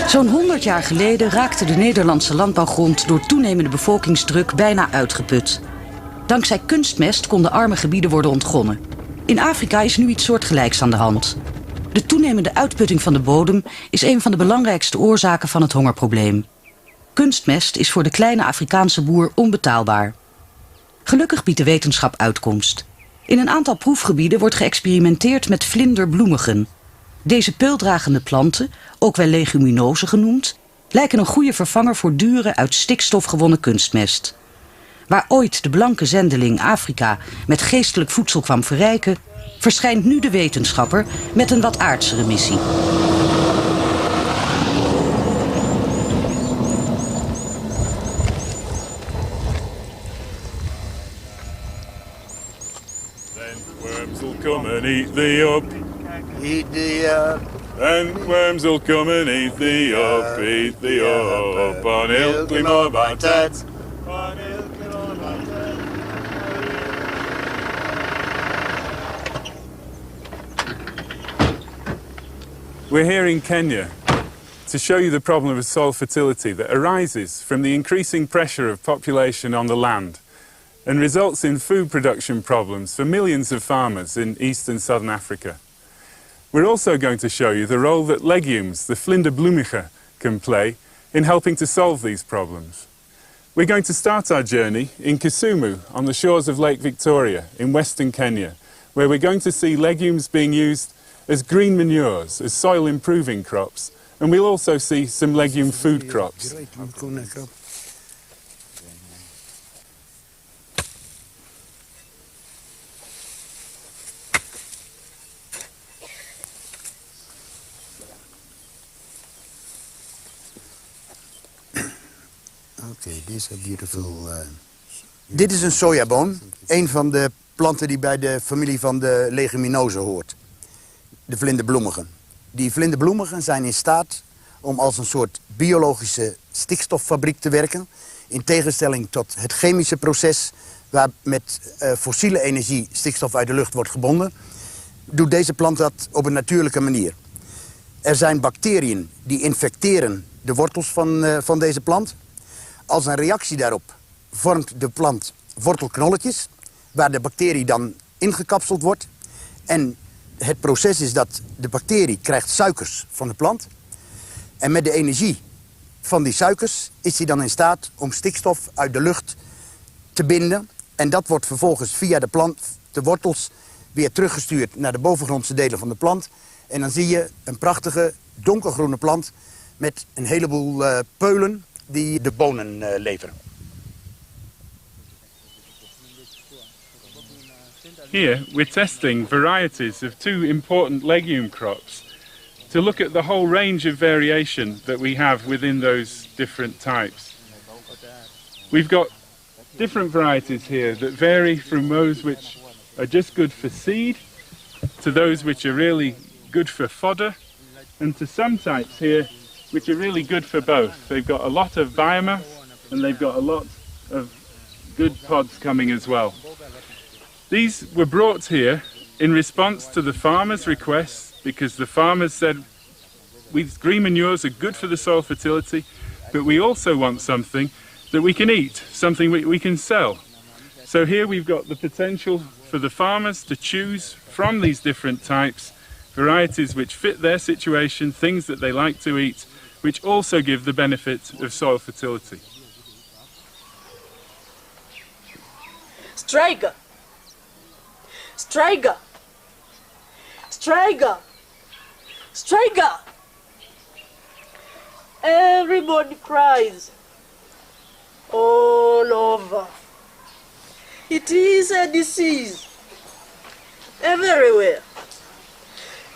Zo'n 100 jaar geleden raakte de Nederlandse landbouwgrond door toenemende bevolkingsdruk bijna uitgeput. Dankzij kunstmest konden arme gebieden worden ontgonnen. In Afrika is nu iets soortgelijks aan de hand. De toenemende uitputting van de bodem is een van de belangrijkste oorzaken van het hongerprobleem. Kunstmest is voor de kleine Afrikaanse boer onbetaalbaar. Gelukkig biedt de wetenschap uitkomst. In een aantal proefgebieden wordt geëxperimenteerd met vlinderbloemigen. Deze peuldragende planten, ook wel leguminozen genoemd, lijken een goede vervanger voor dure uit stikstof gewonnen kunstmest. Waar ooit de blanke zendeling Afrika met geestelijk voedsel kwam verrijken, verschijnt nu de wetenschapper met een wat aardsere missie. Worms will come and eat thee up. Eat thee up. And worms will come and eat thee up, eat thee up. On ilkly more by tat. On ilkly more by tat. We're here in Kenya to show you the problem of soil fertility that arises from the increasing pressure of population on the land and results in food production problems for millions of farmers in East and Southern Africa. We're also going to show you the role that legumes, the vlinderbloemige, can play in helping to solve these problems. We're going to start our journey in Kisumu on the shores of Lake Victoria in western Kenya, where we're going to see legumes being used as green manures, as soil improving crops, and we'll also see some legume food crops. Okay, these are beautiful. Dit is een sojaboon, een van de planten die bij de familie van de leguminozen hoort. De vlinderbloemigen. Die vlinderbloemigen zijn in staat om als een soort biologische stikstoffabriek te werken. In tegenstelling tot het chemische proces waar met fossiele energie stikstof uit de lucht wordt gebonden, doet deze plant dat op een natuurlijke manier. Er zijn bacteriën die infecteren de wortels van deze plant. Als een reactie daarop vormt de plant wortelknolletjes, waar de bacterie dan ingekapseld wordt. En het proces is dat de bacterie krijgt suikers van de plant. En met de energie van die suikers is hij dan in staat om stikstof uit de lucht te binden. En dat wordt vervolgens via de plant, de wortels, weer teruggestuurd naar de bovengrondse delen van de plant. En dan zie je een prachtige donkergroene plant met een heleboel peulen die de bonen leveren. Here we're testing varieties of two important legume crops to look at the whole range of variation that we have within those different types. We've got different varieties here that vary from those which are just good for seed to those which are really good for fodder, and to some types here which are really good for both. They've got a lot of biomass and they've got a lot of good pods coming as well. These were brought here in response to the farmers' requests, because the farmers said green manures are good for the soil fertility, but we also want something that we can eat, something we can sell. So here we've got the potential for the farmers to choose from these different types varieties which fit their situation, things that they like to eat, which also give the benefit of soil fertility. Striker! Striker! Striker! Striker! Everybody cries all over. It is a disease everywhere,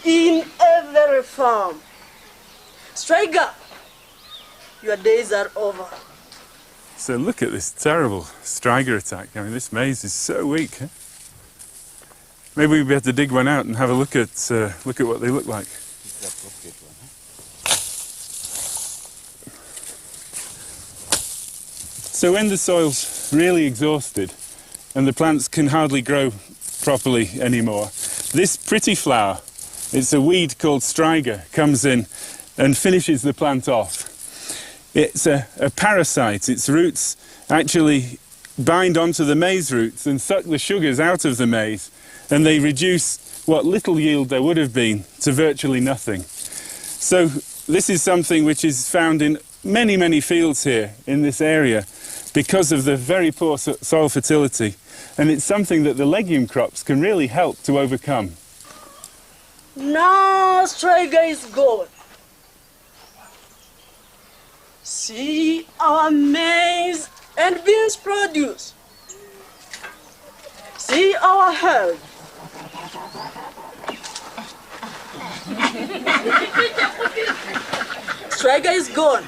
in every farm. Striker, your days are over. So look at this terrible striker attack. I mean, this maize is so weak. Huh? Maybe we'd be able to dig one out and have a look at what they look like. So when the soil's really exhausted, and the plants can hardly grow properly anymore. This pretty flower, it's a weed called striga, comes in and finishes the plant off. It's a parasite. Its roots actually bind onto the maize roots and suck the sugars out of the maize, and they reduce what little yield there would have been to virtually nothing. So this is something which is found in many, many fields here in this area because of the very poor soil fertility, and it's something that the legume crops can really help to overcome. Now striga is gone. See our maize and beans produce. See our health. Striga is gone.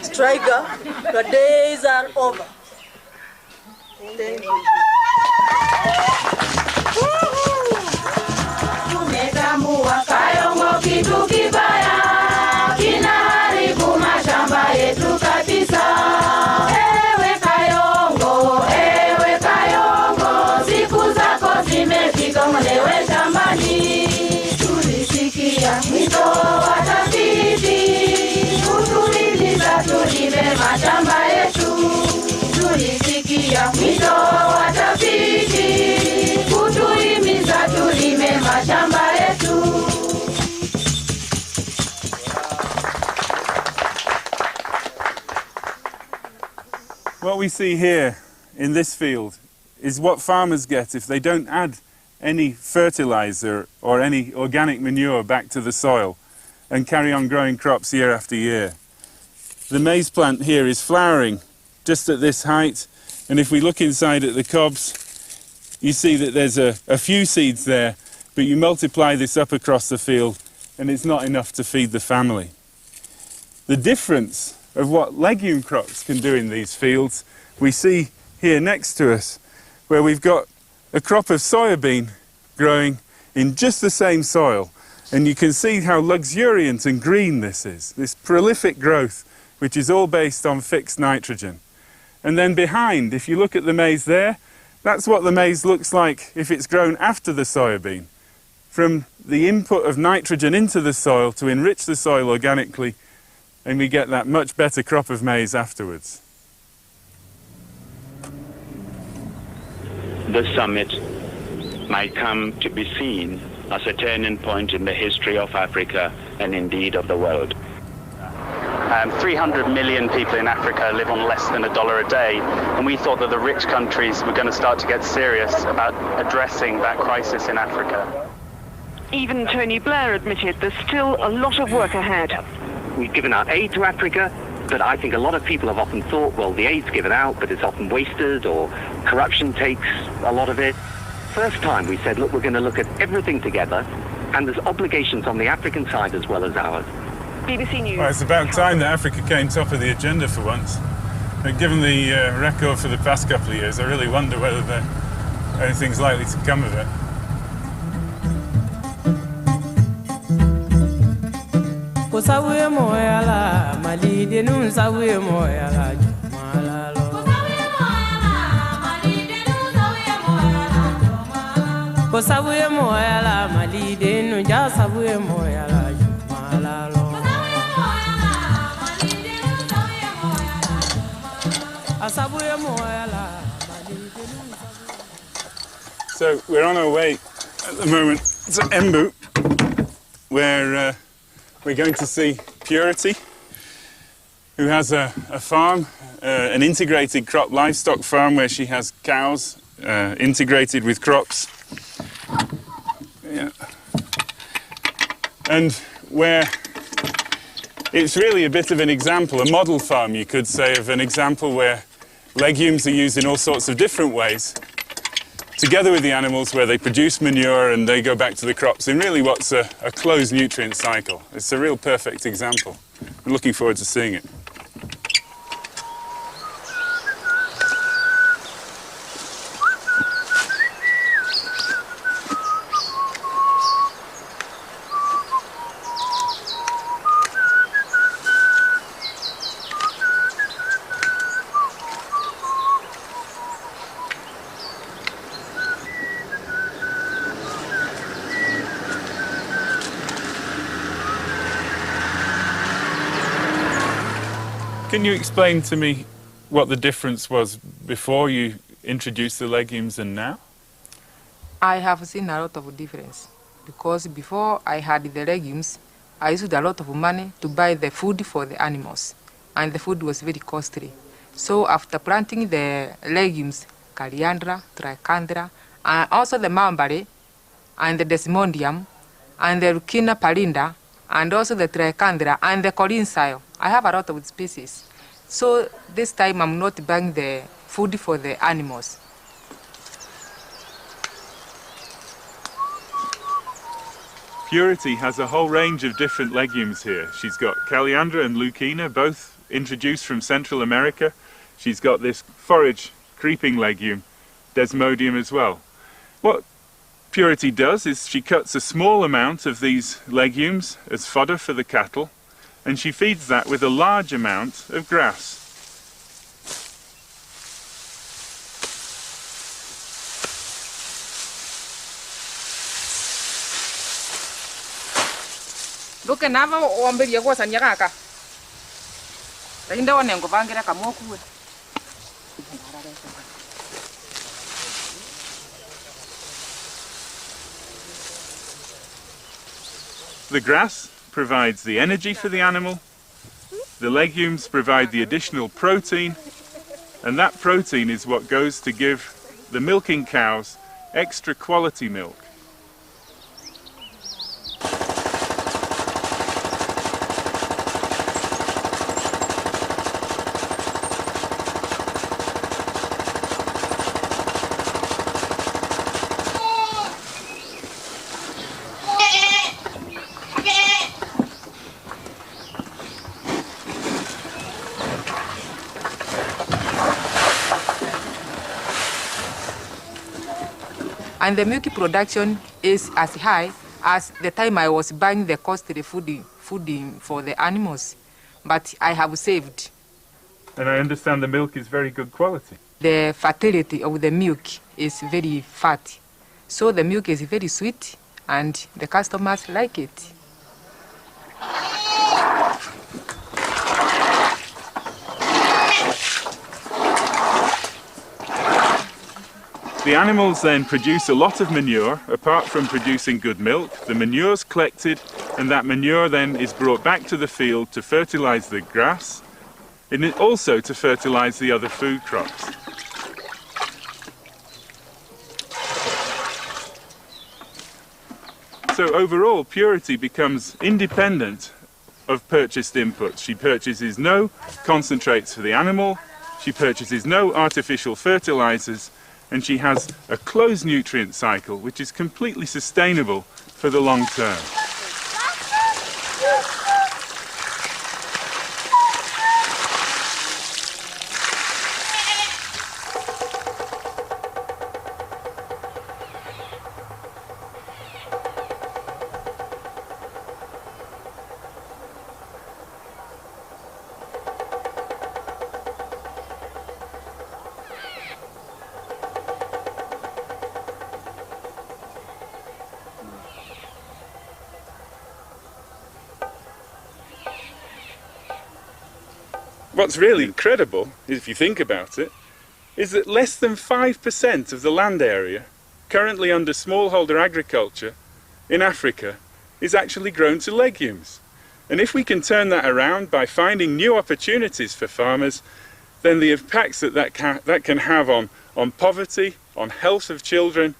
Striga, the days are over. Thank you. What we see here in this field is what farmers get if they don't add any fertilizer or any organic manure back to the soil and carry on growing crops year after year. The maize plant here is flowering just at this height, and if we look inside at the cobs, you see that there's a few seeds there, but you multiply this up across the field and it's not enough to feed the family. The difference of what legume crops can do in these fields we see here next to us, where we've got a crop of soybean growing in just the same soil, and you can see how luxuriant and green this is, this prolific growth which is all based on fixed nitrogen. And then behind, if you look at the maize there, that's what the maize looks like if it's grown after the soybean. From the input of nitrogen into the soil to enrich the soil organically, and we get that much better crop of maize afterwards. The summit might come to be seen as a turning point in the history of Africa and indeed of the world. 300 million people in Africa live on less than $1 a day, and we thought that the rich countries were going to start to get serious about addressing that crisis in Africa. Even Tony Blair admitted there's still a lot of work ahead. We've given out aid to Africa, but I think a lot of people have often thought, well, the aid's given out, but it's often wasted, or corruption takes a lot of it. First time we said, look, we're going to look at everything together, and there's obligations on the African side as well as ours. BBC News. Well, it's about time that Africa came top of the agenda for once. But given the record for the past couple of years, I really wonder whether anything's likely to come of it. So we're on our way at the moment to Embu, where we're going to see Purity, who has a farm, an integrated crop livestock farm where she has cows integrated with crops. Yeah. And where it's really a bit of an example, a model farm, you could say, of an example where legumes are used in all sorts of different ways, together with the animals, where they produce manure and they go back to the crops in really what's a closed nutrient cycle. It's a real perfect example. I'm looking forward to seeing it. Can you explain to me what the difference was before you introduced the legumes and now? I have seen a lot of difference because before I had the legumes, I used a lot of money to buy the food for the animals, and the food was very costly. So after planting the legumes, coriander, trichantera, and also the mambare, and the desmodium, and the Lucina palinda, and also the trichantera, and the collinsile, I have a lot of species. So this time I'm not buying the food for the animals. Purity has a whole range of different legumes here. She's got coriander and Lucina, both introduced from Central America. She's got this forage creeping legume, desmodium as well. What Purity does is she cuts a small amount of these legumes as fodder for the cattle, and she feeds that with a large amount of grass. Look at Nava or Mbiriagos and Yaraka. The Indo and Govangira Kamoku. The grass provides the energy for the animal, the legumes provide the additional protein, and that protein is what goes to give the milking cows extra quality milk. And the milk production is as high as the time I was buying the costly food for the animals. But I have saved. And I understand the milk is very good quality. The fertility of the milk is very fat. So the milk is very sweet and the customers like it. The animals then produce a lot of manure. Apart from producing good milk, the manure's collected, and that manure then is brought back to the field to fertilize the grass, and also to fertilize the other food crops. So overall, Purity becomes independent of purchased inputs. She purchases no concentrates for the animal, she purchases no artificial fertilizers, and she has a closed nutrient cycle which is completely sustainable for the long term. What's really incredible, if you think about it, is that less than 5% of the land area currently under smallholder agriculture in Africa is actually grown to legumes. And if we can turn that around by finding new opportunities for farmers, then the impacts that can have on poverty, on health of children,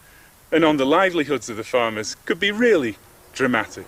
and on the livelihoods of the farmers could be really dramatic.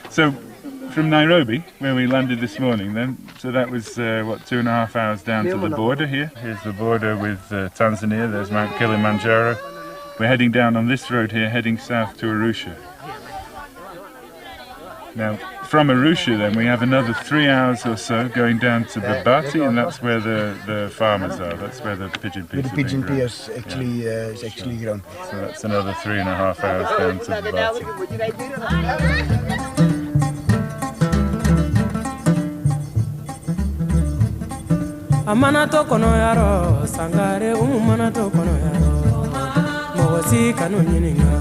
So, from Nairobi, where we landed this morning then, so that was, what, 2.5 hours down to the border here. Here's the border with Tanzania, there's Mount Kilimanjaro. We're heading down on this road here, heading south to Arusha. Now, from Arusha then, we have another 3 hours or so going down to Babati, and that's where the farmers are. That's where the pigeon peas The pigeon pea is actually grown. So that's another 3.5 hours down to Babati. Amanato kono yaro sangare umanato kono yaro mogosi kanu nyininga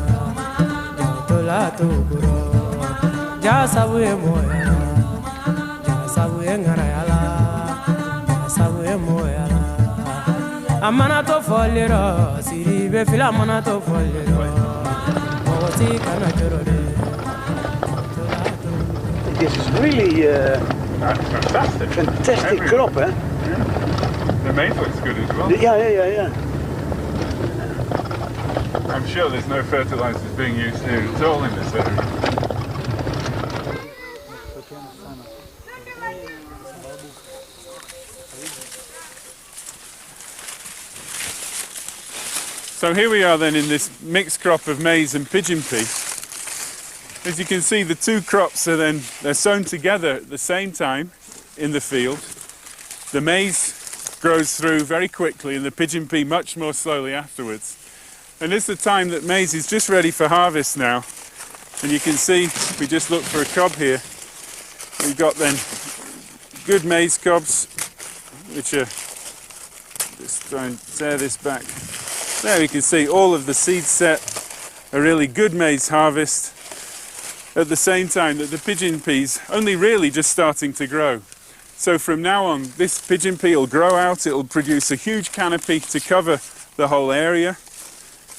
tola to guro ja sabu e moya ja sabu e ngara yala ja sabu e moya amanato folero siri be fila amanato folero mogosi kanu jorode. This is really fantastic crop, eh? The maize looks good as well. Yeah. I'm sure there's no fertilizers being used here at all in this area. So here we are then in this mixed crop of maize and pigeon pea. As you can see, the two crops they're sown together at the same time in the field. The maize grows through very quickly and the pigeon pea much more slowly afterwards. And it's the time that maize is just ready for harvest now. And you can see, if we just look for a cob here, we've got then good maize cobs, which are, just try and tear this back. There you can see all of the seed set, a really good maize harvest, at the same time that the pigeon peas only really just starting to grow. So from now on, this pigeon pea will grow out, it'll produce a huge canopy to cover the whole area.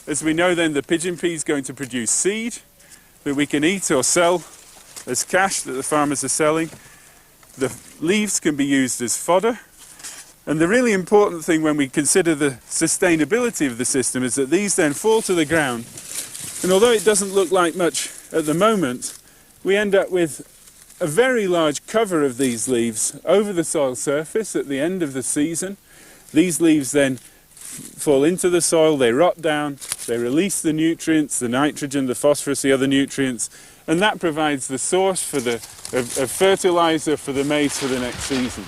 As we know then, the pigeon pea is going to produce seed that we can eat or sell as cash that the farmers are selling. The leaves can be used as fodder. And the really important thing when we consider the sustainability of the system is that these then fall to the ground. And although it doesn't look like much at the moment, we end up with a very large cover of these leaves over the soil surface at the end of the season. These leaves then fall into the soil, they rot down, they release the nutrients, the nitrogen, the phosphorus, the other nutrients, and that provides the source for a fertilizer for the maize for the next season.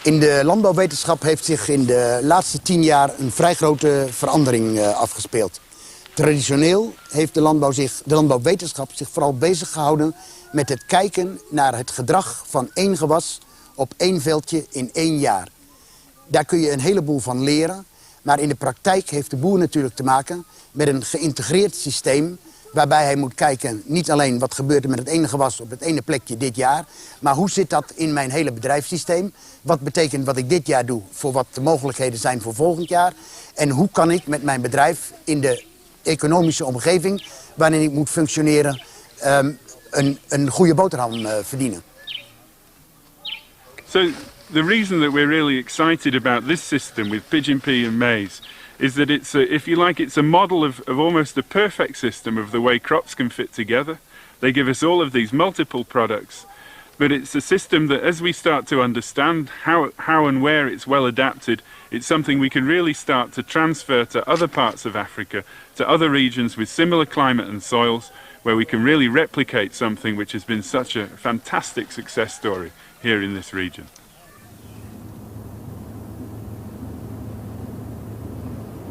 In de landbouwwetenschap heeft zich in de laatste 10 jaar een vrij grote verandering afgespeeld. Traditioneel heeft de landbouwwetenschap zich vooral bezig gehouden met het kijken naar het gedrag van één gewas op één veldje in 1 jaar. Daar kun je een heleboel van leren, maar in de praktijk heeft de boer natuurlijk te maken met een geïntegreerd systeem waarbij hij moet kijken niet alleen wat gebeurt er met het ene gewas op het ene plekje dit jaar, maar hoe zit dat in mijn hele bedrijfssysteem? Wat betekent wat ik dit jaar doe voor wat de mogelijkheden zijn voor volgend jaar? En hoe kan ik met mijn bedrijf in de economische omgeving waarin ik moet functioneren een goede boterham verdienen? So the reason that we're really excited about this system with pigeon pea and maize is that it's if you like, it's a model of almost a perfect system of the way crops can fit together. They give us all of these multiple products, but it's a system that as we start to understand how and where it's well adapted, it's something we can really start to transfer to other parts of Africa, to other regions with similar climate and soils, where we can really replicate something which has been such a fantastic success story here in this region.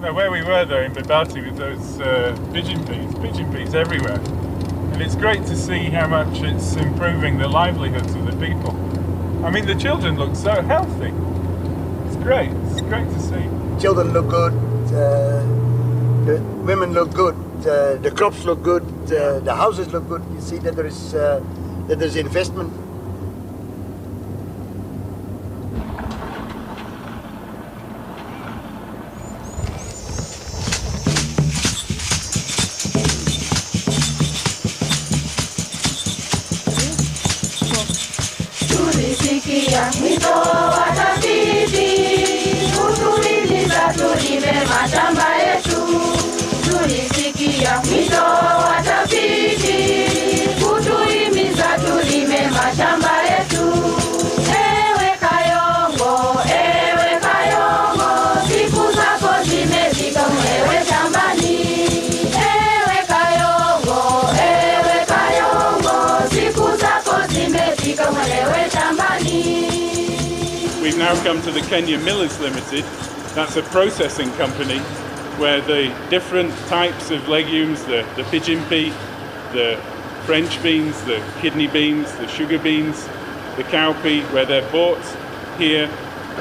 Now where we were there in Babati with those pigeon peas everywhere. And it's great to see how much it's improving the livelihoods of the people. I mean, the children look so healthy. It's great to see. Children look good, the women look good, the crops look good, the houses look good. You see that there is investment. Ewe we've now come to the Kenya Millers Limited. That's a processing company where the different types of legumes, the pigeon pea, the French beans, the kidney beans, the sugar beans, the cowpea, where they're bought here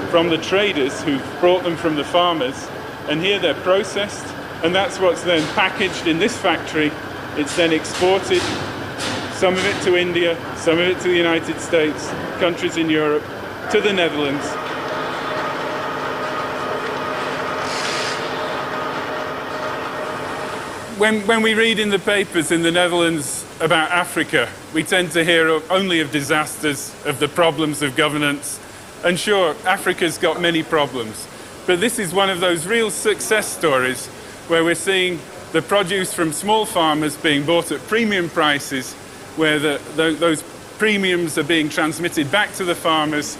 from the traders who've brought them from the farmers, and here they're processed, and that's what's then packaged in this factory. It's then exported, some of it to India, some of it to the United States, countries in Europe, to the Netherlands. When we read in the papers in the Netherlands about Africa, we tend to hear only of disasters, of the problems of governance. And sure, Africa's got many problems. But this is one of those real success stories where we're seeing the produce from small farmers being bought at premium prices, where those premiums are being transmitted back to the farmers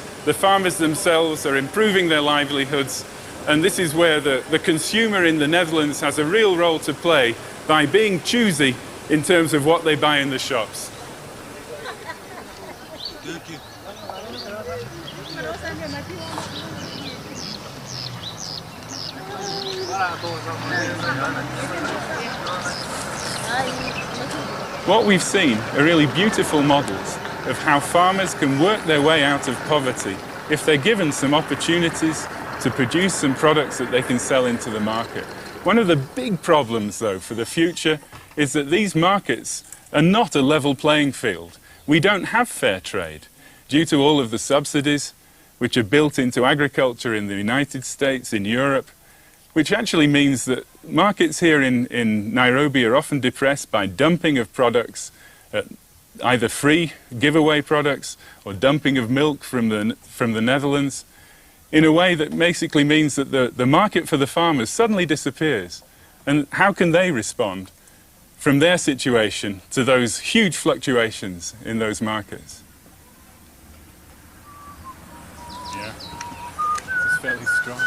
themselves are improving their livelihoods, and this is where the consumer in the Netherlands has a real role to play by being choosy in terms of what they buy in the shops. Thank you. What we've seen are really beautiful models of how farmers can work their way out of poverty if they're given some opportunities to produce some products that they can sell into the market. One of the big problems, though, for the future is that these markets are not a level playing field. We don't have fair trade due to all of the subsidies which are built into agriculture in the United States, in Europe, which actually means that markets here in Nairobi are often depressed by dumping of products, either free giveaway products or dumping of milk from the Netherlands, in a way that basically means that the market for the farmers suddenly disappears. And how can they respond from their situation to those huge fluctuations in those markets? Yeah, it's fairly strong.